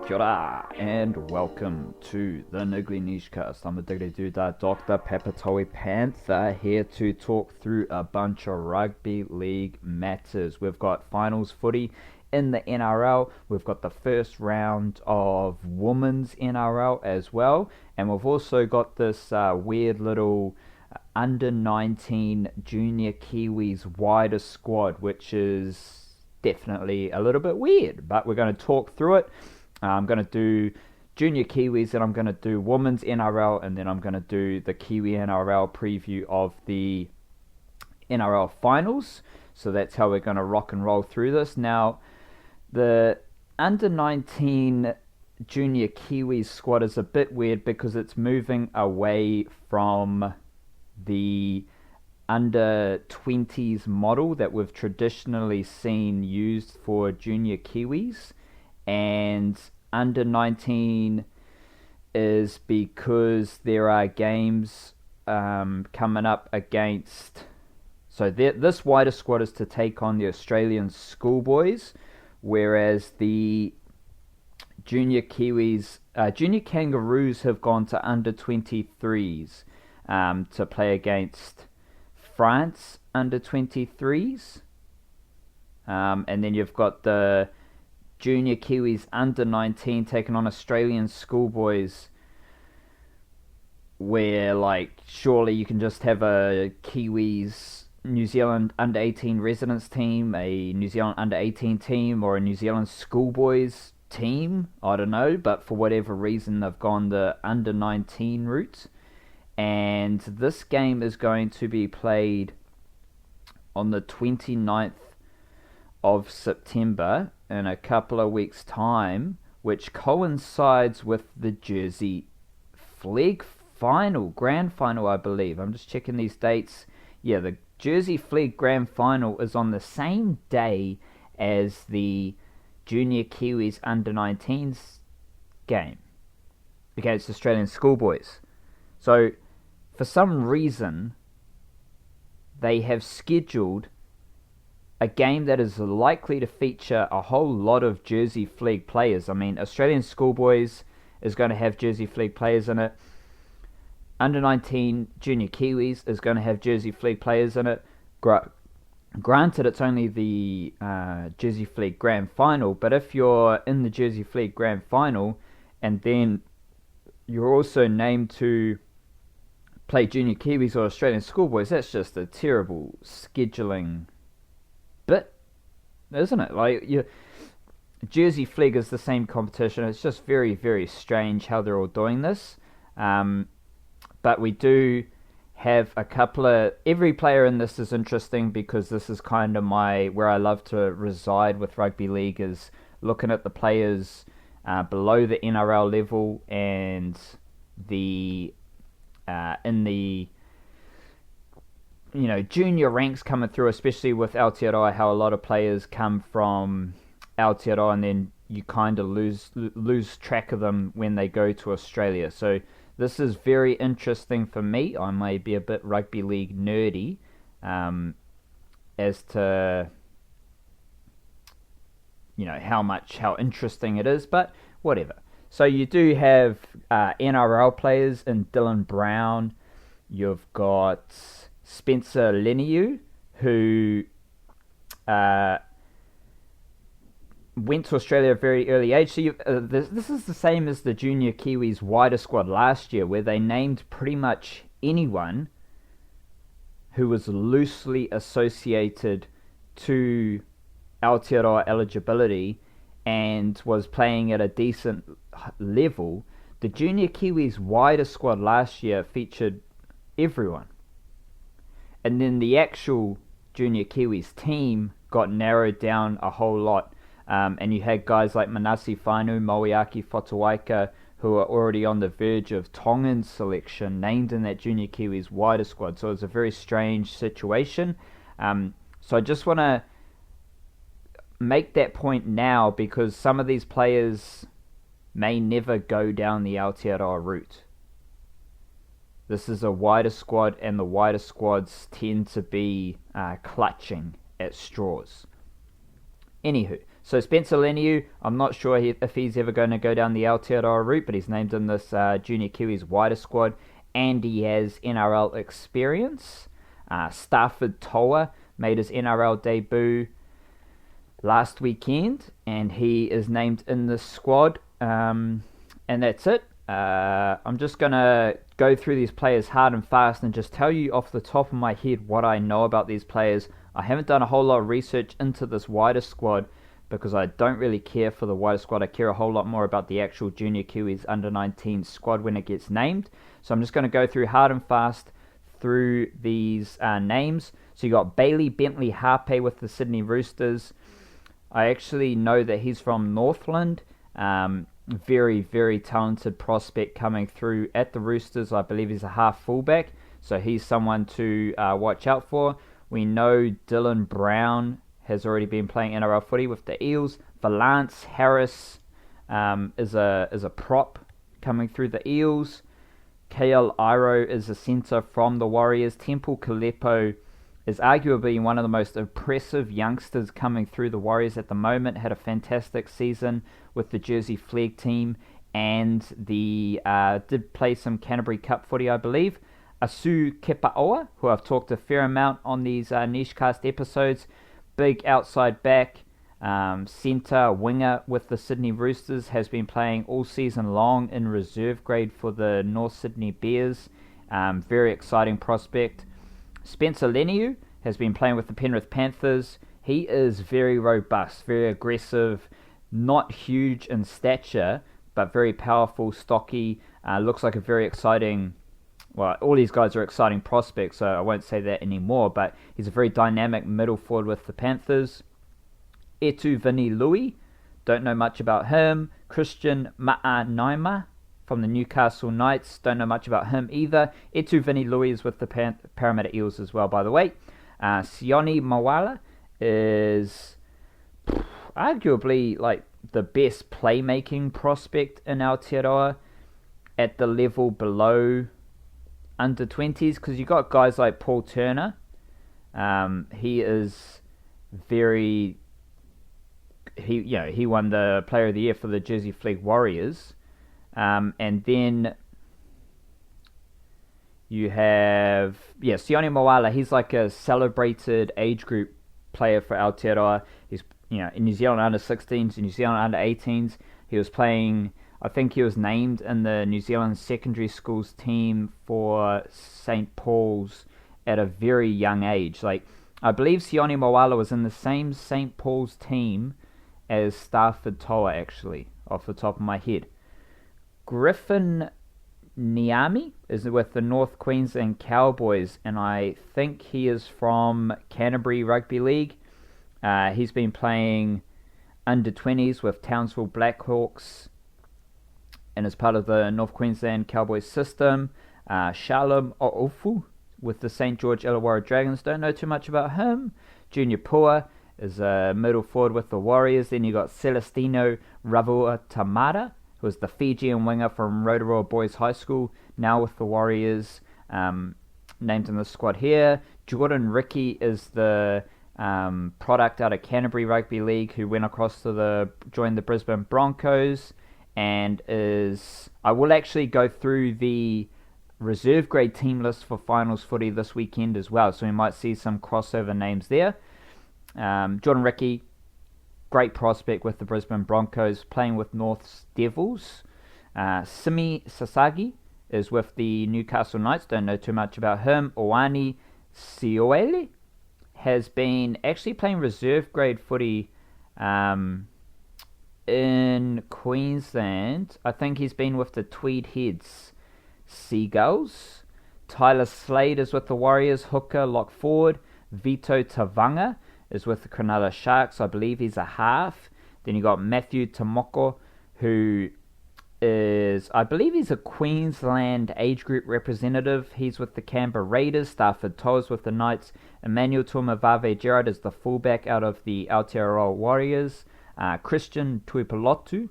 Kia ora, and welcome to the Niggly Nishcast. I'm the Diggly Doodah Dr. Papatoe Panther, here to talk through a bunch of rugby league matters. We've got finals footy in the NRL, we've got the first round of women's NRL as well, and we've also got this weird little under 19 Junior Kiwis wider squad, which is definitely a little bit weird, but we're going to talk through it. I'm going to do Junior Kiwis, and I'm going to do Women's NRL, and then I'm going to do the Kiwi NRL preview of the NRL Finals. So that's how we're going to rock and roll through this. Now, the Under-19 Junior Kiwis squad is a bit weird because it's moving away from the Under-20s model that we've traditionally seen used for Junior Kiwis. And under-19 is because there are games coming up against... So this wider squad is to take on the Australian schoolboys, whereas the Junior Kiwis, Junior Kangaroos have gone to under-23s to play against France under-23s. And then you've got the Junior Kiwis under-19 taking on Australian schoolboys, where, like, surely you can just have a Kiwis New Zealand under-18 residence team, a New Zealand under-18 team, or a New Zealand schoolboys team. I don't know, but for whatever reason they've gone the under-19 route. And this game is going to be played on the 29th of September in a couple of weeks' time, which coincides with the Jersey Flegg final, grand final, I believe. I'm just checking these dates. Yeah, the Jersey Flegg grand final is on the same day as the Junior Kiwis under-19s game against Australian schoolboys. So, for some reason, they have scheduled a game that is likely to feature a whole lot of Jersey Flegg players. I mean, Australian schoolboys is going to have Jersey Flegg players in it. Under-19 Junior Kiwis is going to have Jersey Flegg players in it. Granted, it's only the Jersey Flegg Grand Final, but if you're in the Jersey Flegg Grand Final and then you're also named to play Junior Kiwis or Australian schoolboys, that's just a terrible scheduling bit, isn't it? Like, Jersey Flegg is the same competition. It's just very, very strange how they're all doing this. But we do have a couple of... Every player in this is interesting because this is kind of where I love to reside with rugby league, is looking at the players below the NRL level and the in the junior ranks coming through, especially with Aotearoa, how a lot of players come from Aotearoa and then you kind of lose track of them when they go to Australia. So this is very interesting for me. I may be a bit rugby league nerdy as to how interesting it is, but whatever. So you do have NRL players in Dylan Brown. You've got Spencer Leniu, who went to Australia at a very early age. So this is the same as the Junior Kiwis wider squad last year, where they named pretty much anyone who was loosely associated to Aotearoa eligibility and was playing at a decent level. The Junior Kiwis wider squad last year featured everyone. And then the actual Junior Kiwis team got narrowed down a whole lot. And you had guys like Manasi Fainu, Moeaki Fotuaika, who are already on the verge of Tongan selection, named in that Junior Kiwis wider squad. So it's a very strange situation. So I just want to make that point now, because some of these players may never go down the Aotearoa route. This is a wider squad, and the wider squads tend to be clutching at straws. Anywho, so Spencer Leniu, I'm not sure if he's ever going to go down the Aotearoa route, but he's named in this Junior Kiwis wider squad, and he has NRL experience. Stafford Toa made his NRL debut last weekend, and he is named in this squad, and that's it. I'm just going to go through these players hard and fast and just tell you off the top of my head what I know about these players. I haven't done a whole lot of research into this wider squad because I don't really care for the wider squad. I care a whole lot more about the actual Junior Kiwis under-19 squad when it gets named. So I'm just going to go through hard and fast through these names. So you got Bailey Bentley Harpe with the Sydney Roosters. I actually know that he's from Northland. Very, very talented prospect coming through at the Roosters. I believe he's a half fullback, so he's someone to watch out for. We know Dylan Brown has already been playing NRL footy with the Eels. Valance Harris is a prop coming through the Eels. KL Iro is a centre from the Warriors. Temple Kalepo is arguably one of the most impressive youngsters coming through the Warriors at the moment. Had a fantastic season with the Jersey Flegg team, and did play some Canterbury Cup footy, I believe. Asu Kepaoa, who I've talked a fair amount on these Nichecast episodes. Big outside back, centre, winger with the Sydney Roosters, has been playing all season long in reserve grade for the North Sydney Bears. Very exciting prospect. Spencer Leniu has been playing with the Penrith Panthers. He is very robust, very aggressive, not huge in stature, but very powerful, stocky. Looks like a very exciting... Well, all these guys are exciting prospects, so I won't say that anymore, but he's a very dynamic middle forward with the Panthers. Etu Vini Lui, don't know much about him. Christian Ma'anaima from the Newcastle Knights, don't know much about him either. Etu Vini Lui is with the Parramatta Eels as well, by the way. Sione Mawala is arguably like the best playmaking prospect in Aotearoa at the level below under 20s, because you got guys like Paul Turner. He is very... He won the Player of the Year for the Jersey Flegg Warriors. And then you have... Sione Mawala. He's like a celebrated age group player for Aotearoa. He's in New Zealand under 16s, New Zealand under 18s. He was playing... I think he was named in the New Zealand secondary schools team for St. Paul's at a very young age. Like, I believe Sione Mawala was in the same St. Paul's team as Stafford Toa, actually, off the top of my head. Griffin Niami is with the North Queensland Cowboys, and I think he is from Canterbury Rugby League. He's been playing under 20s with Townsville Blackhawks, and as part of the North Queensland Cowboys system. Shalom O'ofu with the St. George Illawarra Dragons, don't know too much about him. Junior Pua is a middle forward with the Warriors. Then you got Celestino Ravua-Tamata, who was the Fijian winger from Rotorua Boys High School, now with the Warriors, named in the squad here. Jordan Ricky is the product out of Canterbury Rugby League, who went across to join the Brisbane Broncos. And I will actually go through the reserve grade team list for finals footy this weekend as well, so we might see some crossover names there. Jordan Ricky, great prospect with the Brisbane Broncos, playing with North's Devils. Simi Sasagi is with the Newcastle Knights, don't know too much about him. Oani Sioele has been actually playing reserve grade footy in Queensland. I think he's been with the Tweed Heads Seagulls. Tyler Slade is with the Warriors, hooker, lock forward. Vito Tavanga is with the Cronulla Sharks. I believe he's a half. Then you got Matthew Tomoko, who is, I believe he's a Queensland age group representative. He's with the Canberra Raiders. Stafford Toes with the Knights. Emmanuel Tumavave Gerard is the fullback out of the Aotearoa Warriors. Christian Tuipulotu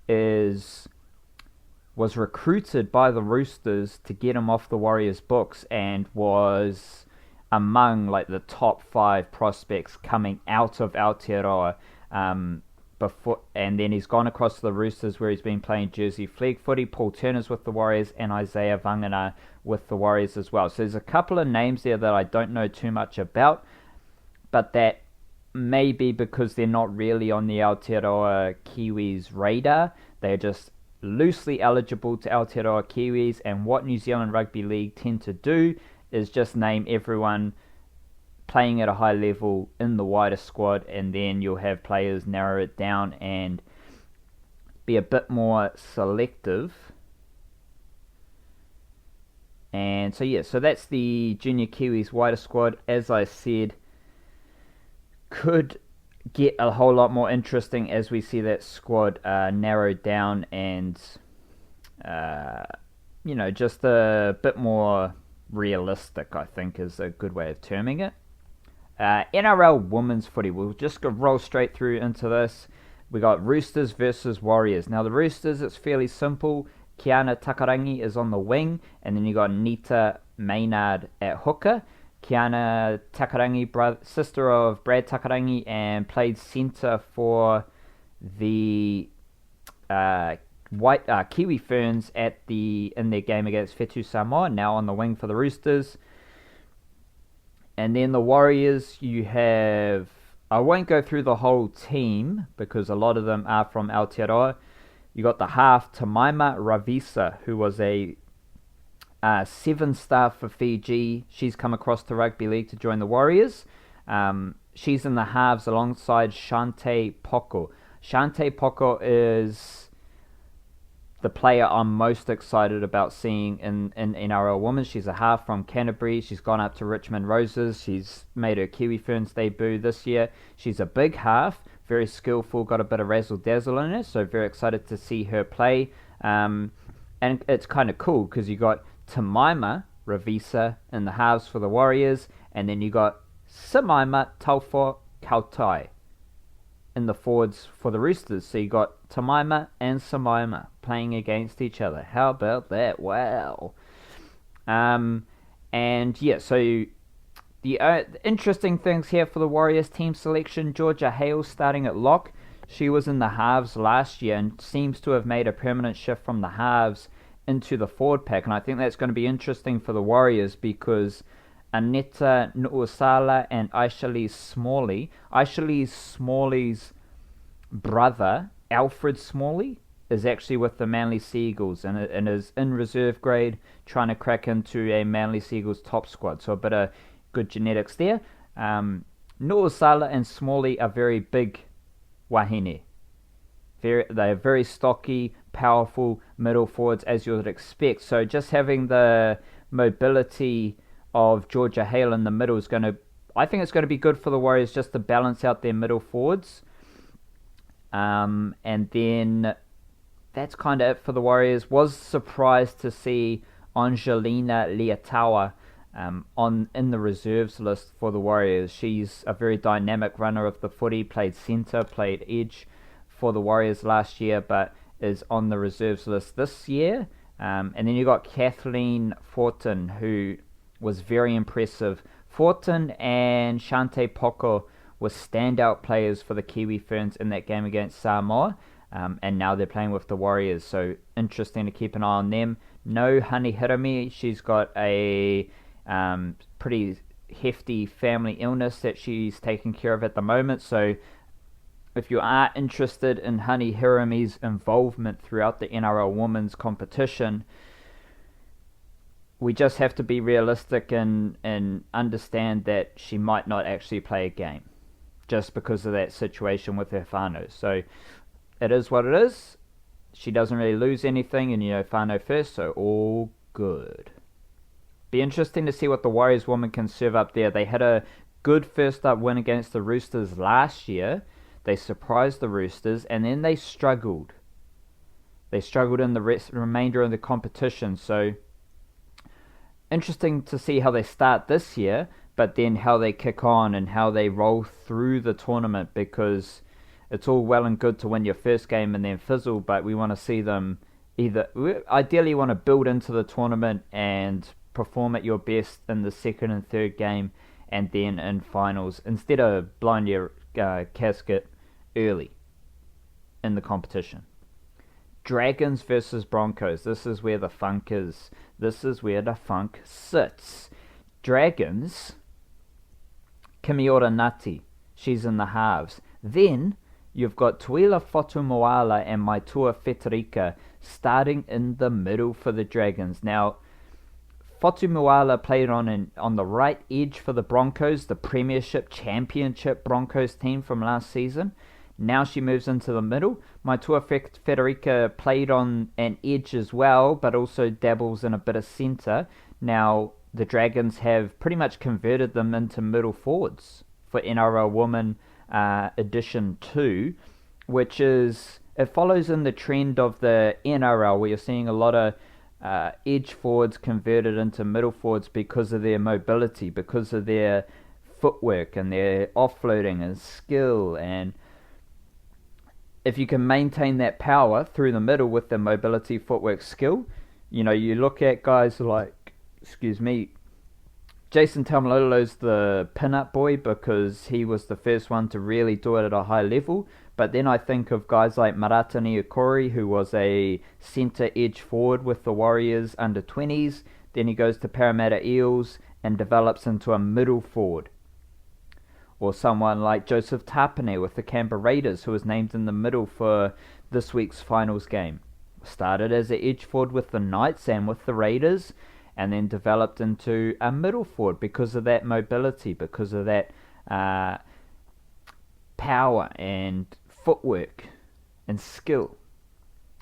is was recruited by the Roosters to get him off the Warriors books and was among like the top 5 prospects coming out of Aotearoa before, and then he's gone across to the Roosters where he's been playing Jersey flag footy. Paul Turner's with the Warriors and Isaiah Vangana with the Warriors as well. So there's a couple of names there that I don't know too much about, but that may be because they're not really on the Aotearoa Kiwis radar. They're just loosely eligible to Aotearoa Kiwis, and what New Zealand Rugby League tend to do is just name everyone playing at a high level in the wider squad, and then you'll have players narrow it down and be a bit more selective. And so that's the Junior Kiwis wider squad. As I said, could get a whole lot more interesting as we see that squad narrowed down and just a bit more realistic, I think is a good way of terming it. NRL women's footy, we'll just roll straight through into this. We got Roosters versus Warriors. Now the Roosters, it's fairly simple. Kiana Takarangi is on the wing, and then you got Nita Maynard at hooker. Kiana Takarangi, sister of Brad Takarangi, and played centre for the Kiwi Ferns in their game against Whetu Samoa. Now on the wing for the Roosters. And then the Warriors, you have... I won't go through the whole team because a lot of them are from Aotearoa. You got the half, Tamaima Ravisa, who was a 7-star for Fiji. She's come across to Rugby League to join the Warriors. She's in the halves alongside Charnze Nicoll-Klokstad. Charnze Nicoll-Klokstad is the player I'm most excited about seeing in NRL Women. She's a half from Canterbury. She's gone up to Richmond Roses. She's made her Kiwi Ferns debut this year. She's a big half, very skillful, got a bit of razzle-dazzle in her, so very excited to see her play. And it's kind of cool because you got Tamaima Ravisa in the halves for the Warriors, and then you got Simaima Taufo Kautai in the forwards for the Roosters. So you got Tamaima and Simaima playing against each other. How about that? Wow. So the interesting things here for the Warriors team selection: Georgia Hale starting at lock. She was in the halves last year and seems to have made a permanent shift from the halves into the forward pack, and I think that's going to be interesting for the Warriors because Aneta Nu'usala and Aisha Smalley's brother, Alfred Smalley, is actually with the Manly Seagulls and is in reserve grade trying to crack into a Manly Seagulls top squad. So a bit of good genetics there. Nu'usala and Smalley are very big wahine. They are very stocky, powerful middle forwards as you would expect. So just having the mobility of Georgia Hale in the middle is I think it's going to be good for the Warriors just to balance out their middle forwards. And then that's kind of it for the Warriors. Was surprised to see Angelina Leotawa in the reserves list for the Warriors. She's a very dynamic runner of the footy, played centre, played edge for the Warriors last year, but is on the reserves list this year. And then you got Kathleen Fortin, who was very impressive. Fortin and Charnze Nicoll-Klokstad were standout players for the Kiwi Ferns in that game against Samoa, and now they're playing with the Warriors, so interesting to keep an eye on them. No Hani Hirami, she's got a pretty hefty family illness that she's taking care of at the moment, so if you are interested in Hani Hirami's involvement throughout the NRL Women's competition, we just have to be realistic and understand that she might not actually play a game just because of that situation with her whānau. So it is what it is. She doesn't really lose anything, and whānau first, so all good. Be interesting to see what the Warriors women can serve up there. They had a good first up win against the Roosters last year. They surprised the Roosters, and then they struggled. They struggled in the remainder of the competition, so interesting to see how they start this year, but then how they kick on and how they roll through the tournament, because it's all well and good to win your first game and then fizzle, but we want to see them ideally you want to build into the tournament and perform at your best in the second and third game, and then in finals, instead of blowing your casket early in the competition. Dragons versus Broncos. This is where the funk is. This is where the funk sits. Dragons, Kimiora Ngati. She's in the halves. Then you've got Tuila Fotumoala and Maitua Feterika starting in the middle for the Dragons. Now, Fotumoala played on the right edge for the Broncos, the Premiership Championship Broncos team from last season. Now she moves into the middle. Maitua Feterika played on an edge as well, but also dabbles in a bit of centre. Now, the Dragons have pretty much converted them into middle forwards for NRL Women Edition 2, which is, it follows in the trend of the NRL, where you're seeing a lot of edge forwards converted into middle forwards because of their mobility, because of their footwork and their offloading and skill. And if you can maintain that power through the middle with the mobility, footwork, skill, you look at guys like, Jason Taumalolo's the pin-up boy because he was the first one to really do it at a high level. But then I think of guys like Marata Niukori, who was a centre edge forward with the Warriors under 20s. Then he goes to Parramatta Eels and develops into a middle forward. Or someone like Joseph Tapine with the Canberra Raiders, who was named in the middle for this week's finals game. Started as an edge forward with the Knights and with the Raiders, and then developed into a middle forward because of that mobility, because of that power and footwork and skill.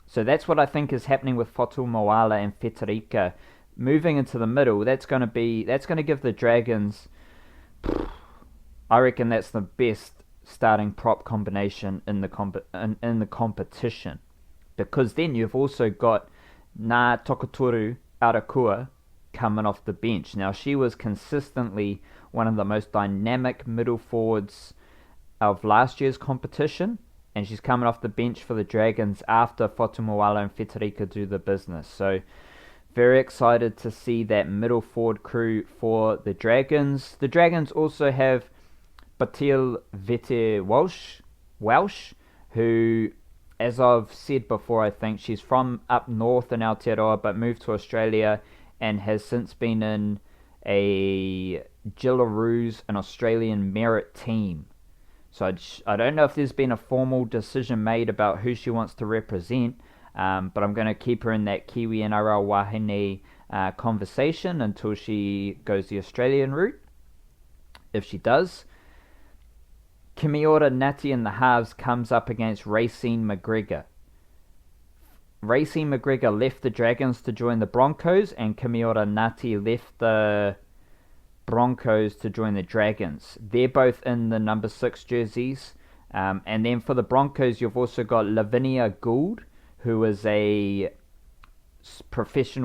So that's what I think is happening with Fotumoala and Feterika moving into the middle. That's going to give the Dragons, I reckon that's the best starting prop combination in the competition, because then you've also got Ngā Tokotoru Arakua coming off the bench. Now, she was consistently one of the most dynamic middle forwards of last year's competition, and she's coming off the bench for the Dragons after Fotumoala and Feterika do the business. So, very excited to see that middle forward crew for the Dragons. The Dragons also have Batil Vete Welsh, who, as I've said before, I think she's from up north in Aotearoa but moved to Australia and has since been in a Gillaroos, an Australian merit team. So I don't know if there's been a formal decision made about who she wants to represent, but I'm going to keep her in that Kiwi NRL Wahine conversation until she goes the Australian route, if she does. Kimiora Ngati in the halves comes up against Racine McGregor. Racine McGregor left the Dragons to join the Broncos, and Kimiora Ngati left the Broncos to join the Dragons. They're both in the number 6 jerseys. And then for the Broncos, you've also got Lavinia Gould, who is a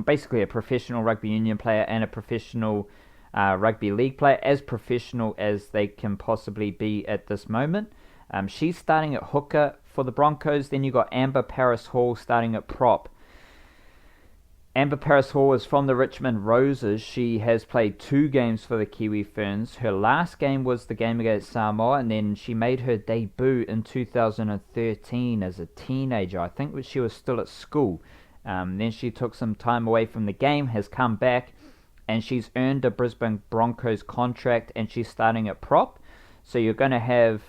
basically a professional rugby union player and a professional rugby league player, as professional as they can possibly be at this moment. She's starting at hooker for the Broncos. Then you got Amber Paris Hall starting at prop. Amber Paris Hall is from the Richmond Roses. She has played 2 games for the Kiwi Ferns. Her last game was the game against Samoa, and then she made her debut in 2013 as a teenager. I think she was still at school. Then she took some time away from the game, has come back, and she's earned a Brisbane Broncos contract, and she's starting at prop. So you're going to have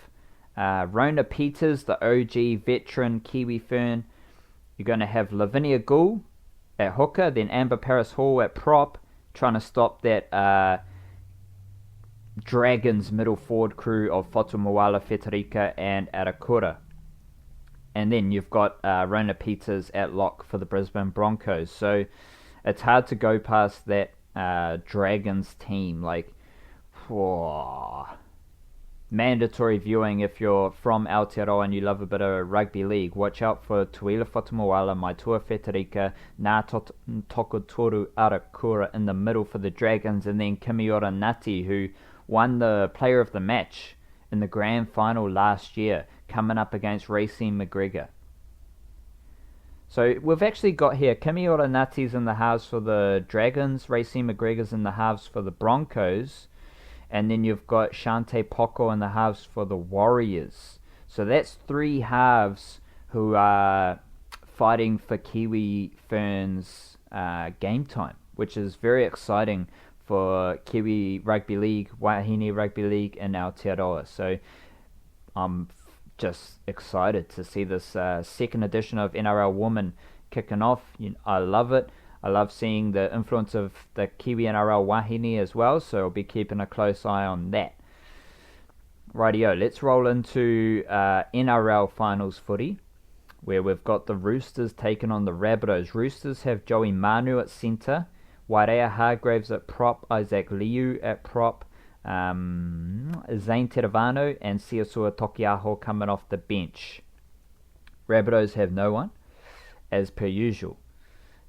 Rona Peters, the OG veteran Kiwi Fern. You're going to have Lavinia Gould at hooker, then Amber Paris Hall at prop, trying to stop that Dragons middle forward crew of Fotumoala, Feterika and Arakura. And then you've got Rona Peters at lock for the Brisbane Broncos. So it's hard to go past that Dragons team. Mandatory viewing if you're from Aotearoa and you love a bit of rugby league. Watch out for Tuila Fotumoala, Maitua Feterika, Ngā Tokotoru Arakura in the middle for the Dragons, and then Kimiora Ngati, who won the player of the match in the grand final last year, coming up against Racine McGregor. So we've actually got here Kimi Oranati's in the halves for the Dragons, Racing McGregor's in the halves for the Broncos, and then you've got Shante Poko in the halves for the Warriors. So that's 3 halves who are fighting for Kiwi Ferns game time, which is very exciting for Kiwi Rugby League, Wahine Rugby League, and Aotearoa. So I'm just excited to see this second edition of NRL Women kicking off. I love it. I love seeing the influence of the Kiwi NRL Wahine as well, so I'll be keeping a close eye on that. Rightio, let's roll into NRL Finals footy, where we've got the Roosters taking on the Rabbitohs. Roosters have Joey Manu at centre, Wairea Hargraves at prop, Isaac Liu at prop, Zane Teravano and Siosua Tokiaho coming off the bench. Rabbitohs have no one, as per usual.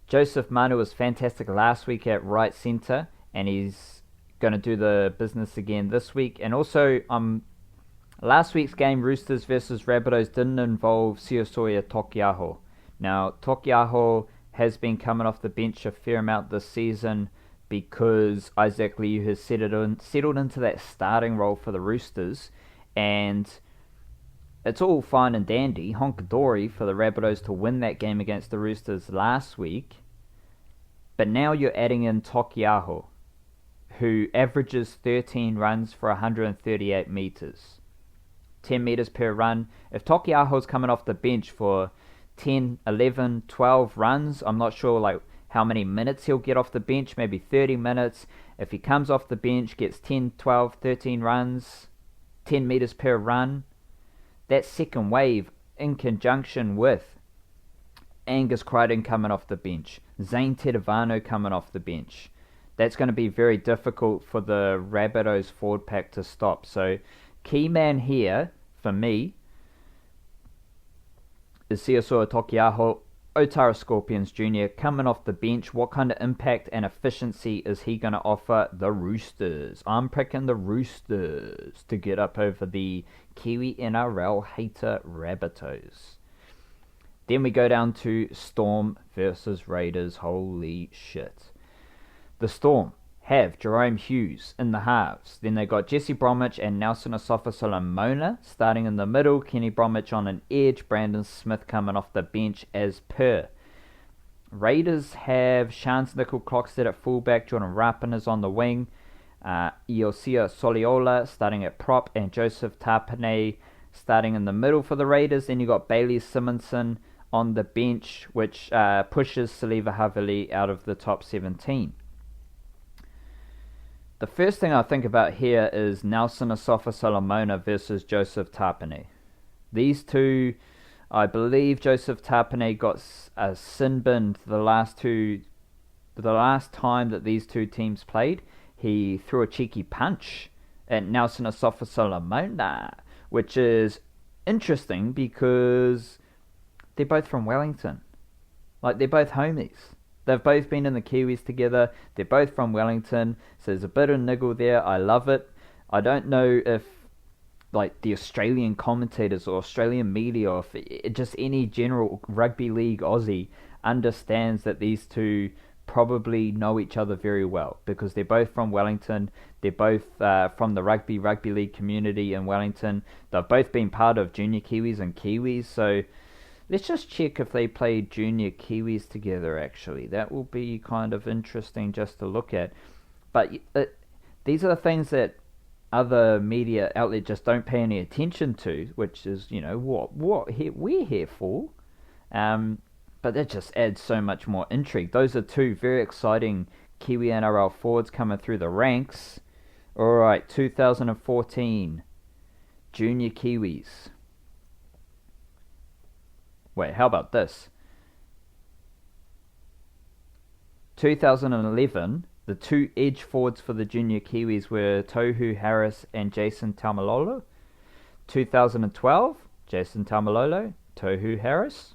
Joseph Manu was fantastic last week at right centre, and he's going to do the business again this week. And also, last week's game, Roosters versus Rabbitohs, didn't involve Siosua Tokiaho. Now, Tokiaho has been coming off the bench a fair amount this season because Isaac Liu has settled into that starting role for the Roosters, and it's all fine and dandy, honk-a-dory for the Rabbitohs to win that game against the Roosters last week, but now you're adding in Tokiaho, who averages 13 runs for 138 metres. 10 metres per run. If Tokiaho's coming off the bench for 10, 11, 12 runs, I'm not sure how many minutes he'll get off the bench, maybe 30 minutes. If he comes off the bench, gets 10, 12, 13 runs, 10 metres per run, that second wave in conjunction with Angus Crichton coming off the bench, Zane Teravano coming off the bench, that's going to be very difficult for the Rabbitohs forward pack to stop. So key man here, for me, is Siosua Tokiaho. Otara Scorpions Jr. coming off the bench. What kind of impact and efficiency is he going to offer the Roosters? I'm picking the Roosters to get up over the Kiwi NRL hater Rabbitohs. Then we go down to Storm versus Raiders. Holy shit. The Storm have Jerome Hughes in the halves. Then they got Jesse Bromwich and Nelson Asofa-Solomona starting in the middle. Kenny Bromwich on an edge. Brandon Smith coming off the bench as per. Raiders have Charnze Nicoll-Klokstad at fullback. Jordan Rapin is on the wing. Iosia Soliola starting at prop. And Joseph Tapine starting in the middle for the Raiders. Then you got Bailey Simonson on the bench, which pushes Saliva Havili out of the top 17. The first thing I think about here is Nelson Asofa-Solomona versus Joseph Tapine. These two, I believe Joseph Tapine got a sin bin the last time that these two teams played. He threw a cheeky punch at Nelson Asofa-Solomona, which is interesting because they're both from Wellington. They're both homies. They've both been in the Kiwis together. They're both from Wellington. So there's a bit of niggle there. I love it. I don't know if the Australian commentators or Australian media or if just any general rugby league Aussie understands that these two probably know each other very well because they're both from Wellington. They're both from the rugby league community in Wellington. They've both been part of Junior Kiwis and Kiwis. So let's just check if they played Junior Kiwis together, actually. That will be kind of interesting just to look at. But these are the things that other media outlets just don't pay any attention to, which is, what we're here for. But that just adds so much more intrigue. Those are two very exciting Kiwi NRL forwards coming through the ranks. Alright, 2014 Junior Kiwis. Wait, how about this? 2011, the two edge forwards for the Junior Kiwis were Tohu Harris and Jason Taumalolo. 2012, Jason Taumalolo, Tohu Harris.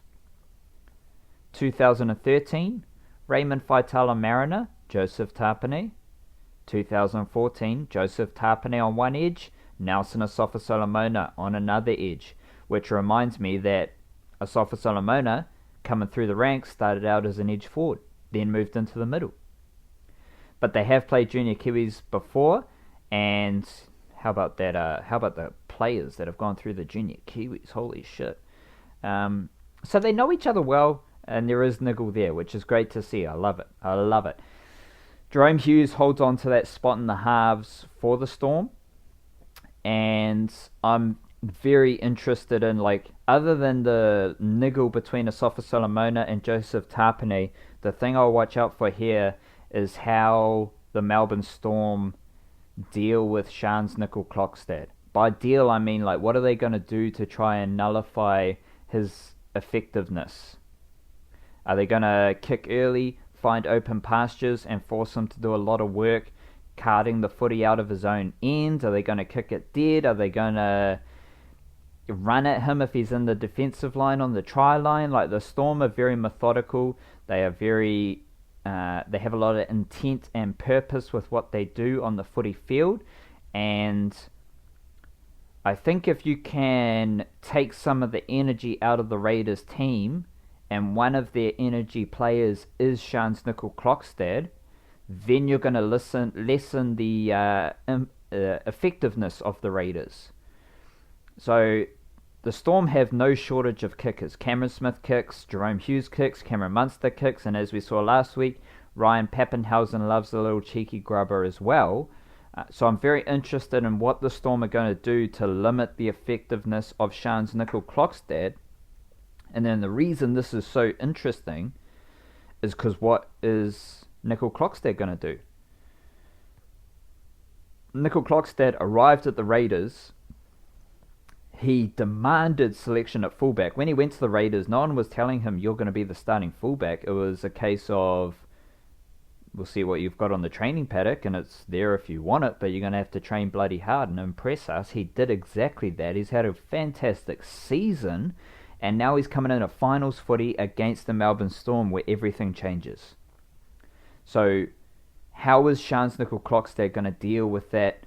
2013, Raymond Faitala-Mariner, Joseph Tapine. 2014, Joseph Tapine on one edge, Nelson Asofa-Solomona on another edge, which reminds me that Asofa-Solomona coming through the ranks, started out as an edge forward, then moved into the middle. But they have played Junior Kiwis before, and how about that? How about the players that have gone through the Junior Kiwis? Holy shit! So they know each other well, and there is Nicoll there, which is great to see. I love it. I love it. Jahrome Hughes holds on to that spot in the halves for the Storm, and I'm very interested in, like, other than the niggle between Asafa Solomona and Joseph Tapine, the thing I'll watch out for here is how the Melbourne Storm deal with Charnze Nicoll-Klokstad. By deal, I mean, like, what are they going to do to try and nullify his effectiveness? Are they going to kick early, find open pastures, and force him to do a lot of work carting the footy out of his own end? Are they going to kick it dead? Are they going to run at him if he's in the defensive line on the try line? Like, the Storm are very methodical. They are very... they have a lot of intent and purpose with what they do on the footy field, and I think if you can take some of the energy out of the Raiders team, and one of their energy players is Charnze Nicoll-Klokstad, then you're going to lessen the effectiveness of the Raiders. So the Storm have no shortage of kickers. Cameron Smith kicks, Jahrome Hughes kicks, Cameron Munster kicks, and as we saw last week, Ryan Pappenhausen loves a little cheeky grubber as well. So I'm very interested in what the Storm are going to do to limit the effectiveness of Charnze Nicoll-Klokstad. And then the reason this is so interesting is because what is Nicoll-Klokstad going to do? Nicoll-Klokstad arrived at the Raiders. He demanded selection at fullback. When he went to the Raiders, no one was telling him, you're going to be the starting fullback. It was a case of, we'll see what you've got on the training paddock, and it's there if you want it, but you're going to have to train bloody hard and impress us. He did exactly that. He's had a fantastic season, and now he's coming in a finals footy against the Melbourne Storm where everything changes. So how is Charnze Nicoll-Klokstad going to deal with that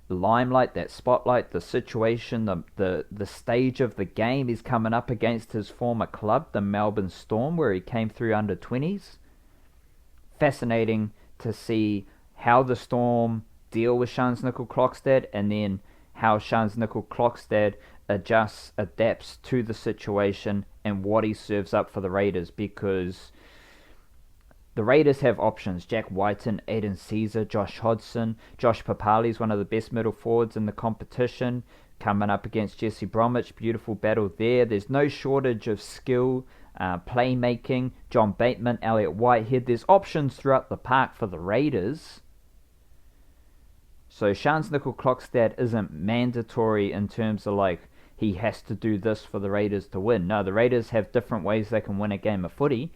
limelight, that spotlight, the situation, the stage of the game? He's coming up against his former club, the Melbourne Storm, where he came through under 20s. Fascinating to see how the Storm deal with Charnze Nicoll-Klokstad, and then how Charnze Nicoll-Klokstad adapts to the situation and what he serves up for the Raiders, because the Raiders have options. Jack Whiten, Aiden Caesar, Josh Hodgson. Josh Papali is one of the best middle forwards in the competition, coming up against Jesse Bromwich. Beautiful battle there. There's no shortage of skill, playmaking. John Bateman, Elliot Whitehead. There's options throughout the park for the Raiders. So Charnze Nicoll-Klokstad isn't mandatory in terms of, like, he has to do this for the Raiders to win. No, the Raiders have different ways they can win a game of footy.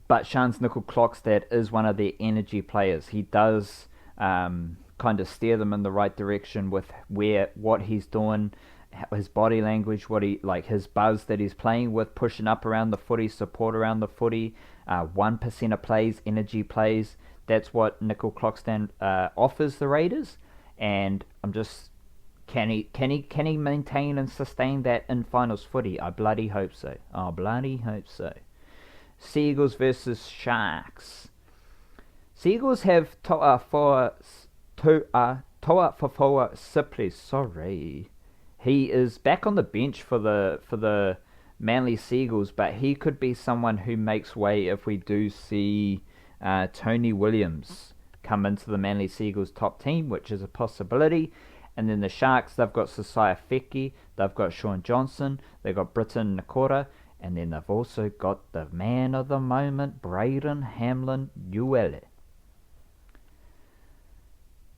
But Charnze Nicoll-Klokstad is one of their energy players. He does kind of steer them in the right direction with what he's doing, his body language, his buzz that he's playing with, pushing up around the footy, support around the footy, 1% of plays, energy plays. That's what Nicoll-Klokstad offers the Raiders, and I'm just, can he maintain and sustain that in finals footy? I bloody hope so. I bloody hope so. Seagulls versus Sharks. Seagulls have Toa Fofoa Sipley. Sorry, he is back on the bench for the Manly Seagulls, but he could be someone who makes way if we do see Tony Williams come into the Manly Seagulls top team, which is a possibility. And then the Sharks, they've got Sasai Feki, they've got Sean Johnson, they've got Britton Nakora, and then they've also got the man of the moment, Braden Hamlin-Uele.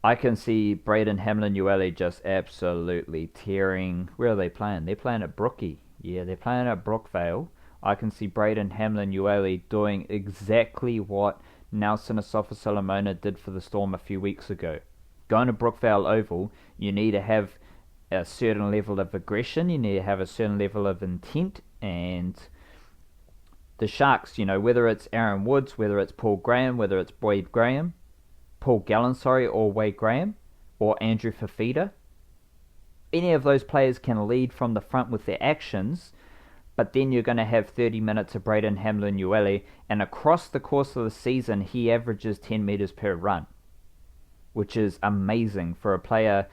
I can see Braden Hamlin-Uele just absolutely tearing. Where are they playing? They're playing at Brookie. Yeah, they're playing at Brookvale. I can see Braden Hamlin-Uele doing exactly what Nelson Asafa-Solomona did for the Storm a few weeks ago. Going to Brookvale Oval, you need to have a certain level of aggression, you need to have a certain level of intent, and the Sharks, whether it's Aaron Woods, whether it's Paul Gallen, or Wade Graham, or Andrew Fafita, any of those players can lead from the front with their actions, but then you're going to have 30 minutes of Braden Hamlin-Uele, and across the course of the season, he averages 10 metres per run, which is amazing for a player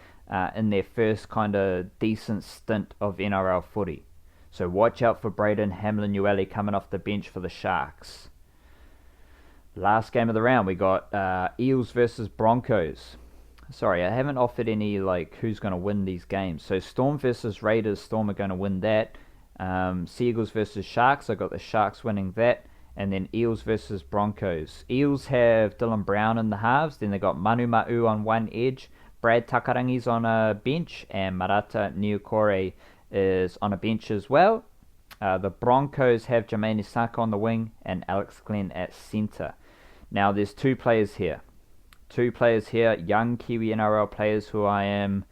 in their first kind of decent stint of NRL footy. So watch out for Braden Hamlin-Uele coming off the bench for the Sharks. Last game of the round, we got Eels versus Broncos. Sorry, I haven't offered any who's going to win these games. So Storm versus Raiders, Storm are going to win that. Seagulls versus Sharks, I got the Sharks winning that. And then Eels versus Broncos. Eels have Dylan Brown in the halves. Then they got Manu Ma'u on one edge. Brad Takarangi's on a bench. And Marata Niukore is on a bench as well. The Broncos have Jermaine Isaka on the wing and Alex Glenn at centre. Now there's two players here, young Kiwi NRL players who I am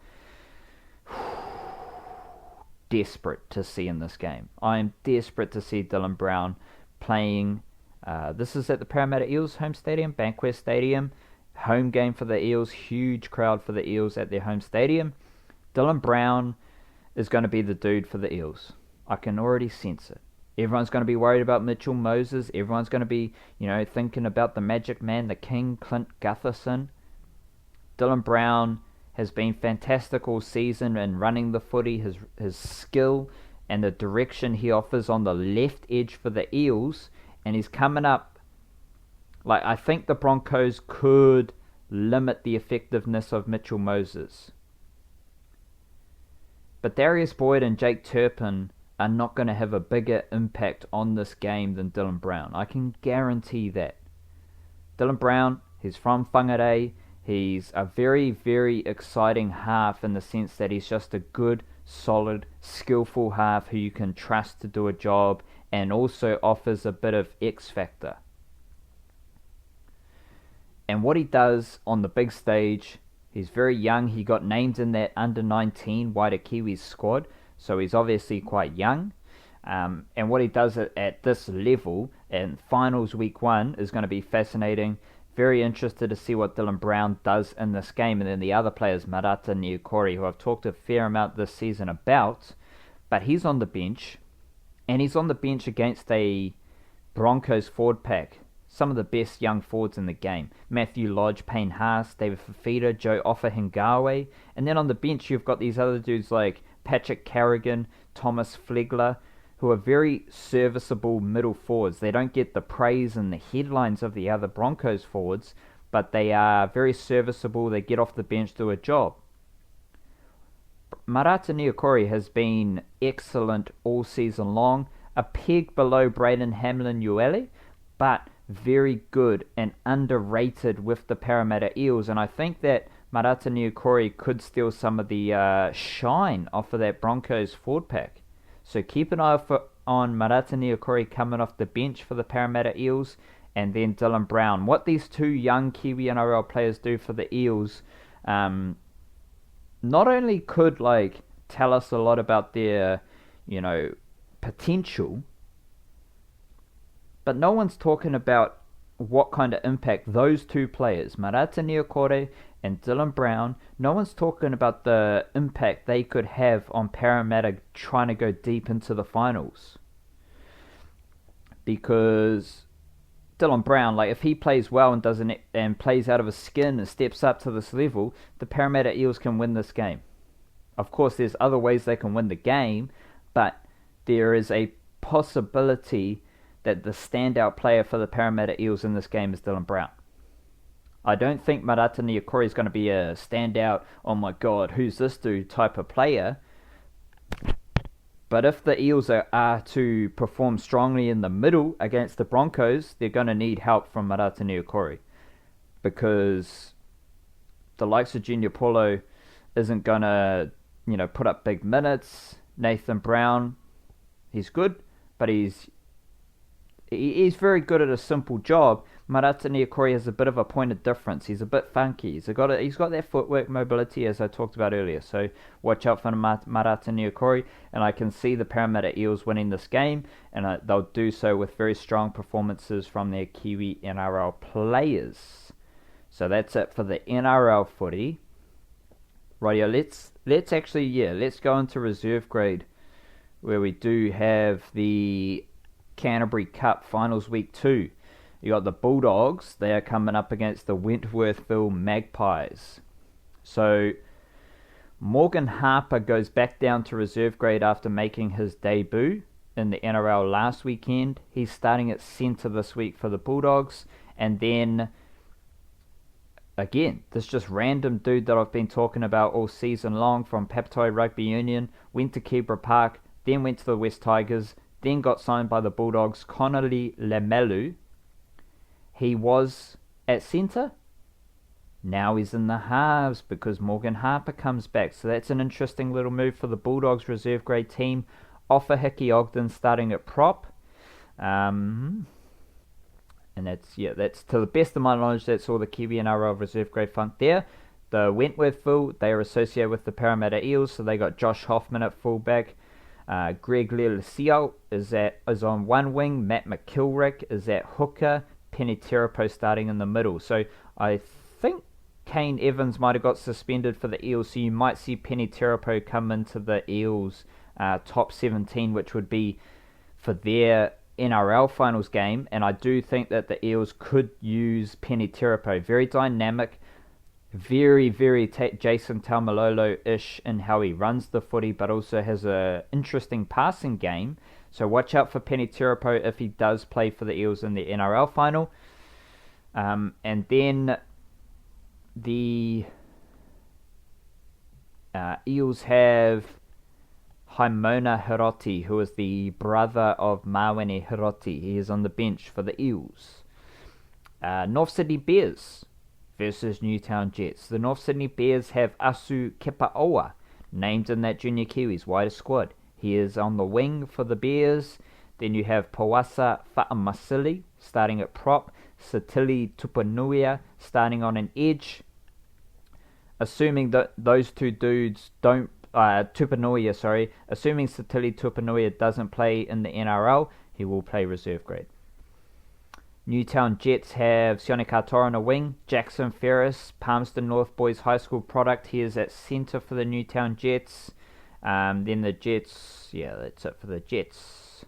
desperate to see in this game. I am desperate to see Dylan Brown playing. This is at the Parramatta Eels home stadium, Bankwest Stadium. Home game for the Eels, huge crowd for the Eels at their home stadium. Dylan Brown is going to be the dude for the Eels. I can already sense it. Everyone's going to be worried about Mitchell Moses. Everyone's going to be, thinking about the Magic Man, the King, Clint Gutherson. Dylan Brown has been fantastic all season in running the footy. His skill and the direction he offers on the left edge for the Eels. And he's coming up. I think the Broncos could limit the effectiveness of Mitchell Moses. But Darius Boyd and Jake Turpin are not going to have a bigger impact on this game than Dylan Brown. I can guarantee that. Dylan Brown, he's from Whangarei. He's a very, very exciting half in the sense that he's just a good, solid, skillful half who you can trust to do a job and also offers a bit of X factor. And what he does on the big stage, he's very young. He got named in that under-19 Wider Kiwis squad. So he's obviously quite young. And what he does at this level in finals week 1 is going to be fascinating. Very interested to see what Dylan Brown does in this game. And then the other players, Marata Niukore, who I've talked a fair amount this season about. But he's on the bench. And he's on the bench against a Broncos forward pack. Some of the best young forwards in the game. Matthew Lodge, Payne Haas, David Fafita, Joe Ofahengawe. And then on the bench you've got these other dudes like Patrick Carrigan, Thomas Flegler, who are very serviceable middle forwards. They don't get the praise and the headlines of the other Broncos forwards, but they are very serviceable. They get off the bench, do a job. Marata Niukore has been excellent all season long. A peg below Braden Hamlin-Uele, but very good and underrated with the Parramatta Eels. And I think that Marata Niukore could steal some of the shine off of that Broncos forward pack. So keep an eye on Marata Niukore coming off the bench for the Parramatta Eels, and then Dylan Brown. What these two young Kiwi NRL players do for the Eels, not only could tell us a lot about their, potential, but no one's talking about what kind of impact those two players, Marata Niukore and Dylan Brown, no one's talking about the impact they could have on Parramatta trying to go deep into the finals. Because Dylan Brown, if he plays well and plays out of his skin and steps up to this level, the Parramatta Eels can win this game. Of course, there's other ways they can win the game, but there is a possibility that the standout player for the Parramatta Eels in this game is Dylan Brown. I don't think Marata Niukore is going to be a standout, oh my god, who's this dude type of player. But if the Eels are to perform strongly in the middle against the Broncos, they're going to need help from Marata Niukore. Because the likes of Junior Paulo isn't going to, put up big minutes. Nathan Brown, he's good, but he's very good at a simple job. Marata Niukore has a bit of a point of difference. He's a bit funky. He's got that footwork mobility as I talked about earlier. So watch out for Marata Niukore, and I can see the Parramatta Eels winning this game, and they'll do so with very strong performances from their Kiwi NRL players. So that's it for the NRL footy. Rightio, let's go into reserve grade where we do have the Canterbury Cup Finals Week 2. You got the Bulldogs. They are coming up against the Wentworthville Magpies. So Morgan Harper goes back down to reserve grade after making his debut in the NRL last weekend. He's starting at centre this week for the Bulldogs. And then, again, this just random dude that I've been talking about all season long from Papatoetoe Rugby Union, went to Kebra Park, then went to the West Tigers, then got signed by the Bulldogs, Connolly Lemelu. He was at centre. Now he's in the halves because Morgan Harper comes back. So that's an interesting little move for the Bulldogs reserve grade team. Offa Hickey Ogden starting at prop. And that's to the best of my knowledge, that's all the Kiwi NRL reserve grade funk there. The Wentworthville, they are associated with the Parramatta Eels, so they got Josh Hoffman at fullback. Greg Lelisiau is on one wing. Matt McKilrick is at hooker. Penny Terapo starting in the middle. So I think Kane Evans might have got suspended for the Eels, so you might see Penny Terapo come into the Eels top 17, which would be for their NRL finals game. And I do think that the Eels could use Penny Terapo. Very dynamic, very, very Jason Taumalolo-ish in how he runs the footy, but also has an interesting passing game. So watch out for Penny Terapo if he does play for the Eels in the NRL final. And then the Eels have Haimona Hiroti, who is the brother of Mawene Hiroti. He is on the bench for the Eels. North Sydney Bears versus Newtown Jets. The North Sydney Bears have Asu Kepaoa, named in that Junior Kiwis wider squad. He is on the wing for the Bears. Then you have Pawasa Fa'amasili starting at prop. Satili Tupanuia starting on an edge. Assuming that those two dudes don't... assuming Satili Tupanuia doesn't play in the NRL, he will play reserve grade. Newtown Jets have Sione Katoa on a wing. Jackson Ferris, Palmerston North Boys High School product. He is at centre for the Newtown Jets. Then the Jets, that's it for the Jets.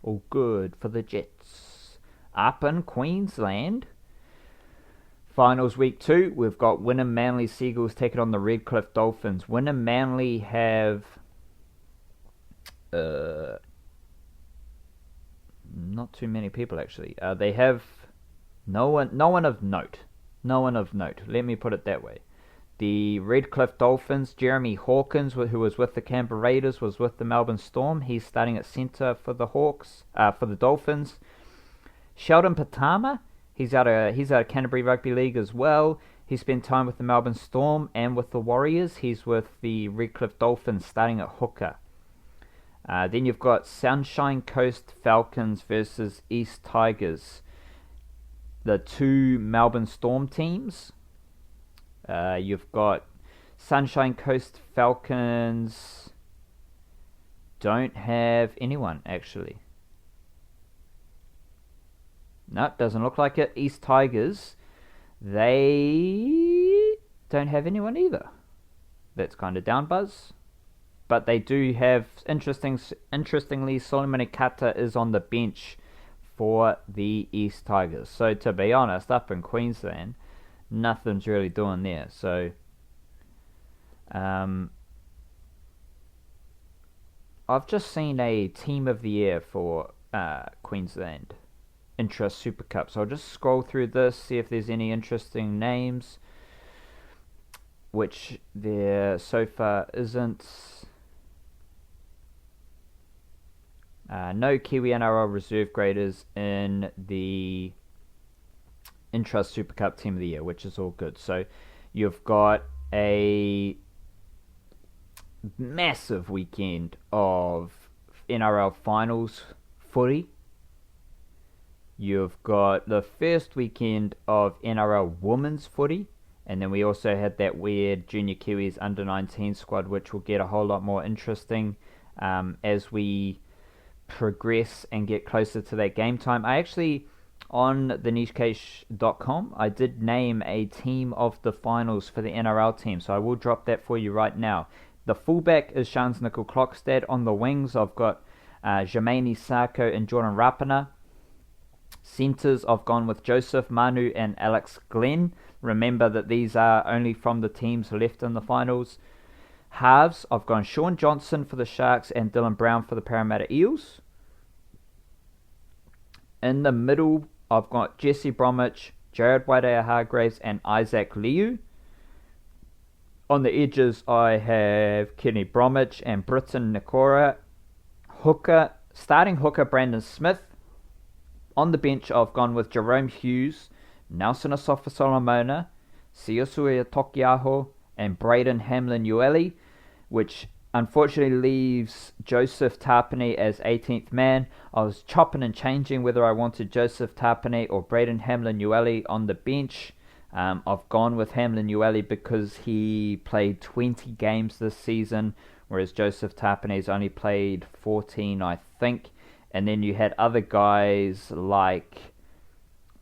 All good for the Jets. Up in Queensland, Finals Week 2, we've got Wynnum Manly Seagulls taking on the Redcliffe Dolphins. Wynnum Manly have not too many people actually. They have no one of note. No one of note. Let me put it that way. The Redcliffe Dolphins, Jeremy Hawkins, who was with the Canberra Raiders, was with the Melbourne Storm. He's starting at centre for the for the Dolphins. Sheldon Patama, he's out of Canterbury Rugby League as well. He spent time with the Melbourne Storm and with the Warriors. He's with the Redcliffe Dolphins, starting at hooker. Then you've got Sunshine Coast Falcons versus East Tigers, the two Melbourne Storm teams. You've got Sunshine Coast Falcons don't have anyone, actually. No, doesn't look like it. East Tigers, they don't have anyone either. That's kind of down buzz. But they do have, interestingly, Solomon Ikata is on the bench for the East Tigers. So to be honest, up in Queensland, nothing's really doing there. So I've just seen a Team of the Year for Queensland Intra Super Cup. So I'll just scroll through this, see if there's any interesting names, which there so far isn't. No Kiwi NRL reserve graders in the Intra Super Cup Team of the Year, which is all good. So you've got a massive weekend of NRL Finals footy. You've got the first weekend of NRL Women's footy. And then we also had that weird Junior Kiwis under-19 squad, which will get a whole lot more interesting as we progress and get closer to that game time. I actually, on the nichecase.com, I did name a team of the finals for the NRL team, so I will drop that for you right now. The fullback is Charnze Nicoll-Klokstad. On the wings, I've got Jermaine Sako and Jordan Rapana. Centres, I've gone with Joseph Manu and Alex Glenn. Remember that these are only from the teams left in the finals. Halves, I've gone Sean Johnson for the Sharks and Dylan Brown for the Parramatta Eels. In the middle, I've got Jesse Bromwich, Jared Waidea-Hargreaves and Isaac Liu. On the edges, I have Kenny Bromwich and Britton Nikora. Starting hooker Brandon Smith. On the bench, I've gone with Jerome Hughes, Nelson Asofa-Solomona, Siasuia Tokiaho, and Braden Hamlin-Uele, which unfortunately leaves Joseph Tapine as 18th man. I was chopping and changing whether I wanted Joseph Tapine or Braden Hamlin-Uele on the bench. I've gone with Hamlin-Uele because he played 20 games this season, whereas Joseph Tapine's only played 14, I think. And then you had other guys like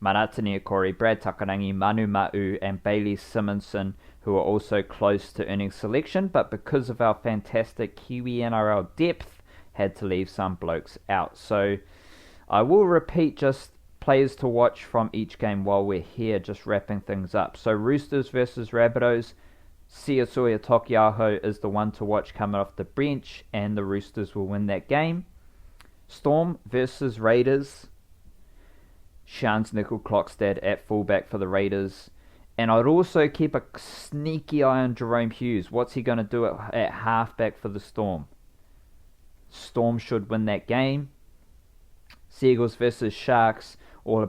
Marata Niukore, Brad Takarangi, Manu Ma'u, and Bailey Simonson, who are also close to earning selection, but because of our fantastic Kiwi NRL depth, had to leave some blokes out. So I will repeat just players to watch from each game while we're here, just wrapping things up. So Roosters versus Rabbitohs, Siasuia Tokiaho is the one to watch coming off the bench, and the Roosters will win that game. Storm versus Raiders, Charnze Nicoll-Klokstad at fullback for the Raiders. And I'd also keep a sneaky eye on Jerome Hughes. What's he going to do at halfback for the Storm? Storm should win that game. Seagulls versus Sharks, all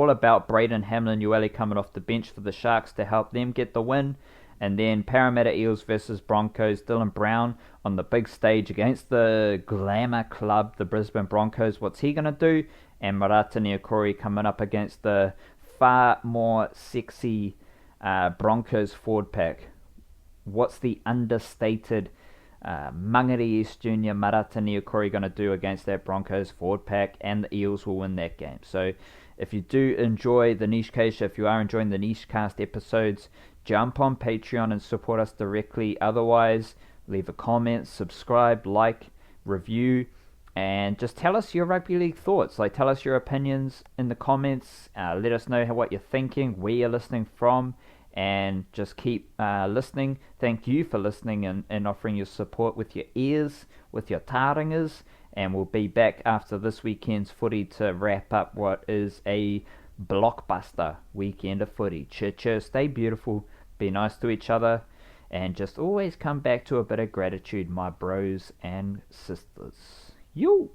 about Braden Hamlin-Uele coming off the bench for the Sharks to help them get the win. And then Parramatta Eels versus Broncos, Dylan Brown on the big stage against the glamour club, the Brisbane Broncos. What's he going to do? And Marata Niukore coming up against the far more sexy Broncos forward pack. What's the understated Mangere East Junior Marata Niukore going to do against that Broncos forward pack? And the Eels will win that game. So if you do enjoy the Nichecast, if you are enjoying the Nichecast episodes, jump on Patreon and support us directly. Otherwise, leave a comment, subscribe, like, review, and just tell us your rugby league thoughts. Like, tell us your opinions in the comments. Let us know what you're thinking, where you're listening from, and just keep listening. Thank you for listening and offering your support with your ears, with your taringas. And we'll be back after this weekend's footy to wrap up what is a blockbuster weekend of footy. Cheer, stay beautiful, be nice to each other, and just always come back to a bit of gratitude, my bros and sisters. You.